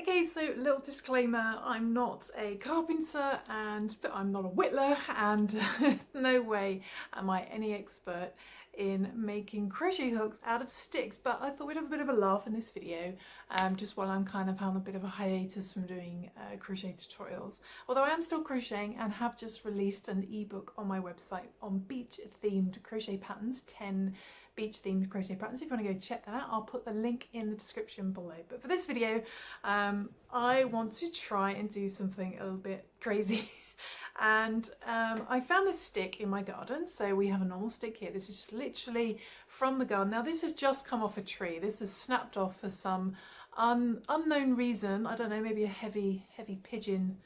Okay, so little disclaimer, I'm not a carpenter and I'm not a whittler, and no way am I any expert in making crochet hooks out of sticks, but I thought we'd have a bit of a laugh in this video, just while I'm kind of on a bit of a hiatus from doing crochet tutorials. Although I am still crocheting and have just released an ebook on my website on beach themed crochet patterns, 10 beach themed crochet patterns. If you want to go check that out, I'll put the link in the description below. But for this video, I want to try and do something a little bit crazy. And I found this stick in my garden. So we have a normal stick here. This is just literally from the garden. Now this has just come off a tree. This is snapped off for some unknown reason. I don't know, maybe a heavy pigeon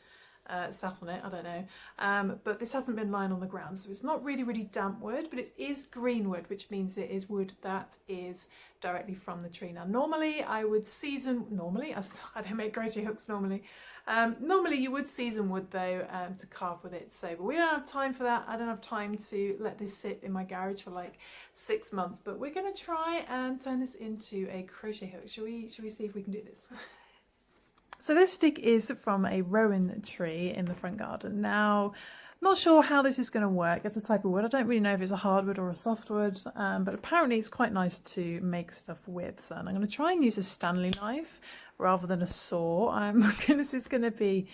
sat on it, I don't know, but this hasn't been lying on the ground, so it's not really damp wood, but it is green wood, which means it is wood that is directly from the tree. Now normally I would season, I don't make crochet hooks normally, normally you would season wood though to carve with it, so but we don't have time for that. I don't have time to let this sit in my garage for like 6 months, but we're going to try and turn this into a crochet hook. Shall we see if we can do this? So this stick is from a Rowan tree in the front garden. Now, I'm not sure how this is going to work. It's a type of wood. I don't really know if it's a hardwood or a softwood, but apparently it's quite nice to make stuff with. So I'm going to try and use a Stanley knife rather than a saw. This is going to be,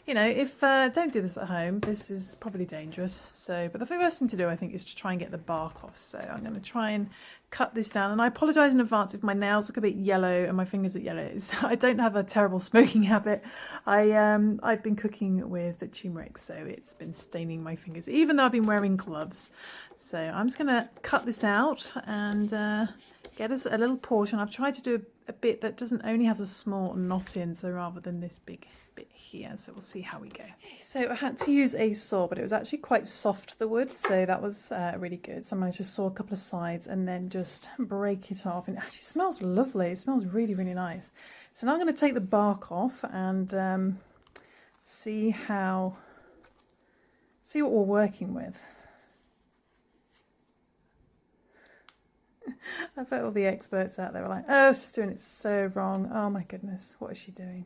you know, if don't do this at home, this is probably dangerous. So, but the first thing to do, I think, is to try and get the bark off. So I'm going to try and cut this down, and I apologise in advance if my nails look a bit yellow and my fingers are yellow. I don't have a terrible smoking habit. I've been cooking with turmeric, so it's been staining my fingers, even though I've been wearing gloves. So I'm just going to cut this out and get us a little portion. I've tried to do a bit that doesn't only has a small knot in, so rather than this big bit here, so we'll see how we go. So I had to use a saw, but it was actually quite soft, the wood, so that was really good. So I managed to saw a couple of sides and then just break it off, and it actually smells lovely. It smells really nice. So now I'm going to take the bark off and see what we're working with. I bet all the experts out there are like, oh, she's doing it so wrong. Oh my goodness, what is she doing?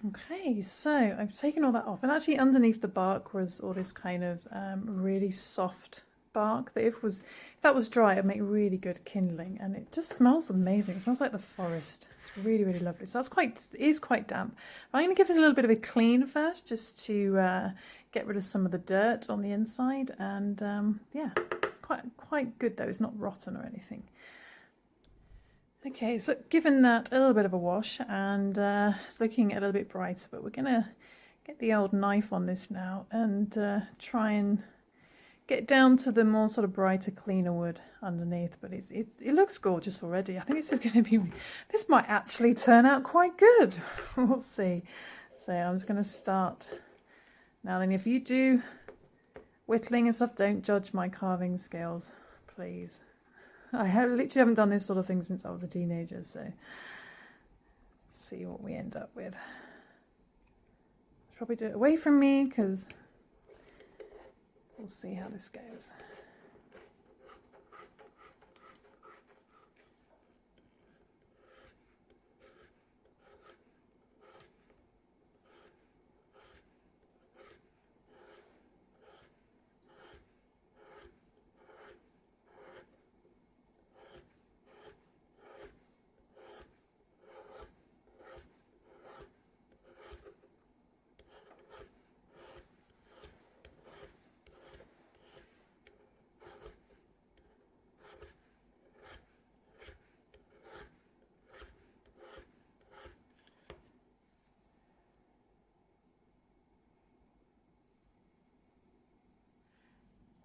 Okay, so I've taken all that off, and actually underneath the bark was all this kind of really soft bark that if that was dry, it'd make really good kindling, and it just smells amazing. It smells like the forest. It's really lovely. So it is quite damp. I'm going to give this a little bit of a clean first, just to get rid of some of the dirt on the inside, and yeah, it's quite good though. It's not rotten or anything. Okay, so given that a little bit of a wash, and it's looking a little bit brighter, but we're gonna get the old knife on this now and try and get down to the more sort of brighter, cleaner wood underneath. But it looks gorgeous already. I think this is going to be, this might actually turn out quite good. We'll see. So I'm just going to start. Now then, if you do whittling and stuff, don't judge my carving skills, please. I literally haven't done this sort of thing since I was a teenager, so let's see what we end up with. Probably do it away from me, because we'll see how this goes.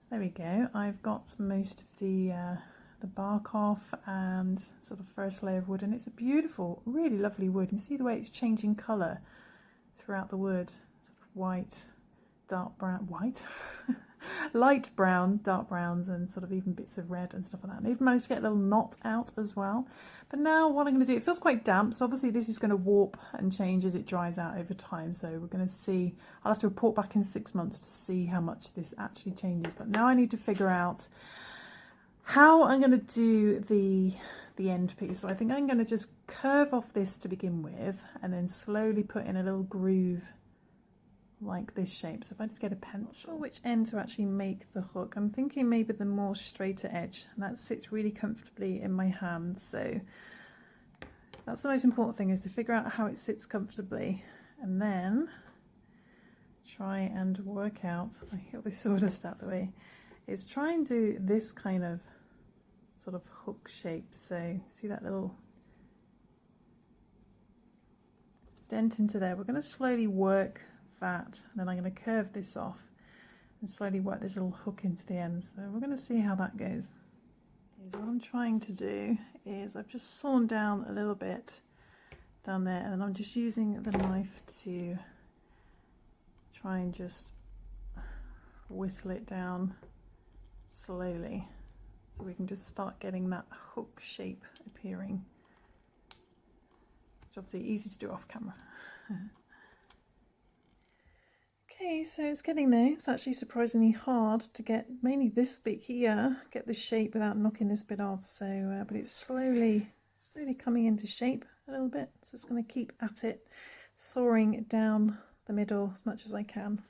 There we go. I've got most of the bark off and sort of first layer of wood, and it's a beautiful, really lovely wood. You can see the way it's changing colour throughout the wood, sort of white, dark brown, light brown, dark browns, and sort of even bits of red and stuff like that. And I've managed to get a little knot out as well. But now what I'm going to do, it feels quite damp, so obviously this is going to warp and change as it dries out over time. So we're going to see, I'll have to report back in 6 months to see how much this actually changes. But now I need to figure out how I'm going to do the end piece. So I think I'm going to just curve off this to begin with and then slowly put in a little groove like this shape. So if I just get a pencil, which end to actually make the hook, I'm thinking maybe the more straighter edge, and that sits really comfortably in my hand. So that's the most important thing, is to figure out how it sits comfortably and then try and work out, I get this sawdust out of the way, is try and do this kind of sort of hook shape. So see that little dent into there? We're going to slowly work that, and then I'm going to curve this off and slowly work this little hook into the end. So we're going to see how that goes. So what I'm trying to do is I've just sawn down a little bit down there, and I'm just using the knife to try and just whittle it down slowly, so we can just start getting that hook shape appearing. It's obviously easy to do off camera. Okay, so it's getting there. It's actually surprisingly hard to get mainly this bit here, get the shape without knocking this bit off. So, but it's slowly coming into shape a little bit. So it's going to keep at it, sawing down the middle as much as I can.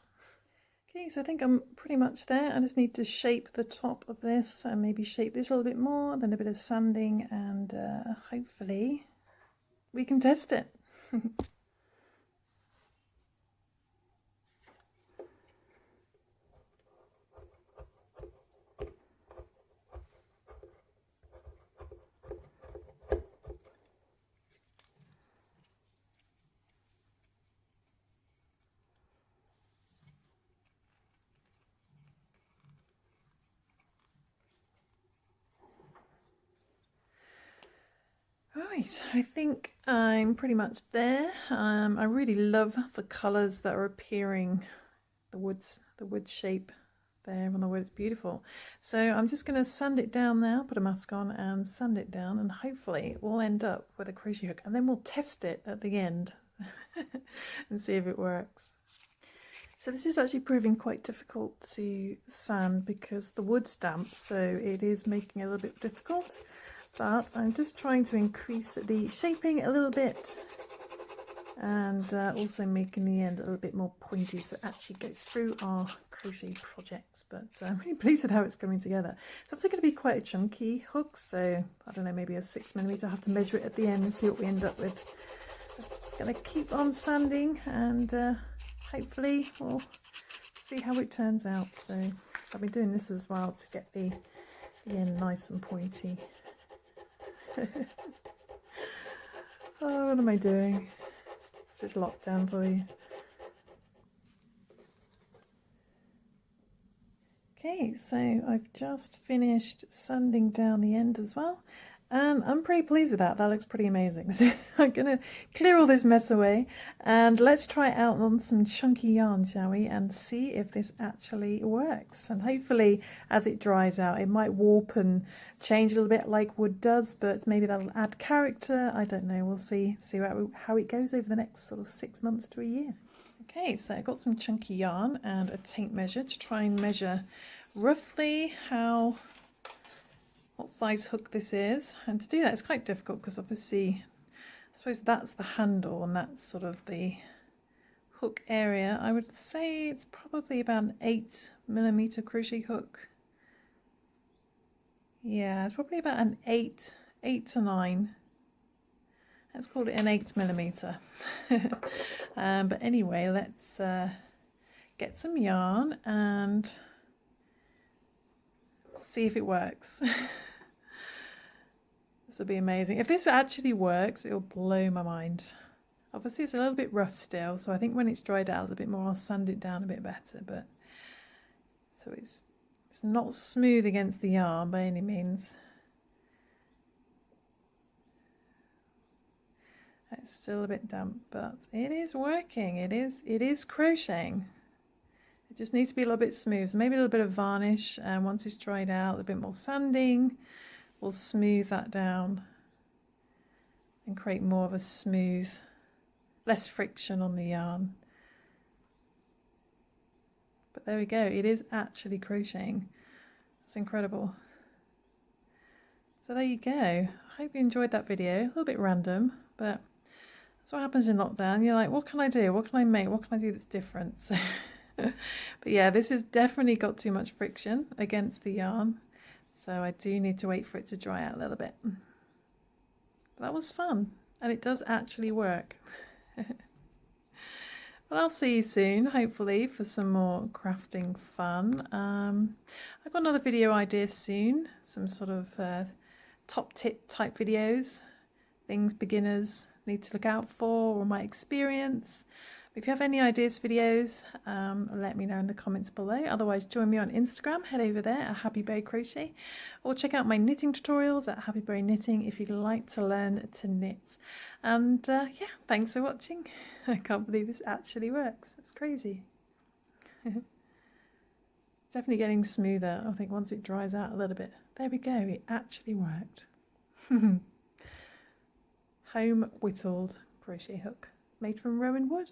Okay, so I think I'm pretty much there. I just need to shape the top of this and maybe shape this a little bit more, then a bit of sanding, and hopefully we can test it. Right, I think I'm pretty much there. I really love the colours that are appearing, the wood shape there on the wood. It's beautiful. So I'm just going to sand it down now, put a mask on and sand it down, and hopefully we'll end up with a crochet hook, and then we'll test it at the end and see if it works. So this is actually proving quite difficult to sand because the wood's damp, so it is making it a little bit difficult. But I'm just trying to increase the shaping a little bit, and also making the end a little bit more pointy so it actually goes through our crochet projects. But I'm really pleased with how it's coming together. It's obviously going to be quite a chunky hook, so I don't know, maybe a 6mm. I'll have to measure it at the end and see what we end up with. Just going to keep on sanding, and hopefully we'll see how it turns out. So I've been doing this as well to get the end nice and pointy. Oh, what am I doing? This is lockdown for you. Okay, so I've just finished sanding down the end as well, and I'm pretty pleased with that. That looks pretty amazing. So I'm gonna clear all this mess away, and let's try it out on some chunky yarn, shall we, and see if this actually works. And hopefully as it dries out it might warp and change a little bit like wood does, but maybe that'll add character. I don't know, we'll see how it goes over the next sort of 6 months to a year. Okay, so I've got some chunky yarn and a tape measure to try and measure roughly what size hook this is. And to do that it's quite difficult because obviously I suppose that's the handle and that's sort of the hook area. I would say it's probably about an 8mm crochet hook. Yeah, it's probably about an 8 to 9. Let's call it an 8mm. But anyway, let's get some yarn and see if it works. This will be amazing. If this actually works, it'll blow my mind. Obviously it's a little bit rough still, so I think when it's dried out a little bit more I'll sand it down a bit better. But so it's not smooth against the yarn by any means. It's still a bit damp, but it is working. It is crocheting. It just needs to be a little bit smooth. So maybe a little bit of varnish, and once it's dried out, a little bit more sanding will smooth that down and create more of a smooth, less friction on the yarn. But there we go. It is actually crocheting. It's incredible. So there you go. I hope you enjoyed that video. A little bit random, but that's what happens in lockdown. You're like, what can I do? What can I make? What can I do that's different? So, but yeah, this has definitely got too much friction against the yarn. So I do need to wait for it to dry out a little bit. But that was fun, and it does actually work. Well, I'll see you soon, hopefully, for some more crafting fun. I've got another video idea soon, some sort of top tip type videos, things beginners need to look out for, or my experience. If you have any ideas for videos, let me know in the comments below. Otherwise, join me on Instagram, head over there at Happy Bow Crochet, or check out my knitting tutorials at Happy Bow Knitting if you'd like to learn to knit. And yeah, thanks for watching. I can't believe this actually works. It's crazy. Definitely getting smoother, I think, once it dries out a little bit. There we go, it actually worked. Home whittled crochet hook made from Rowan wood.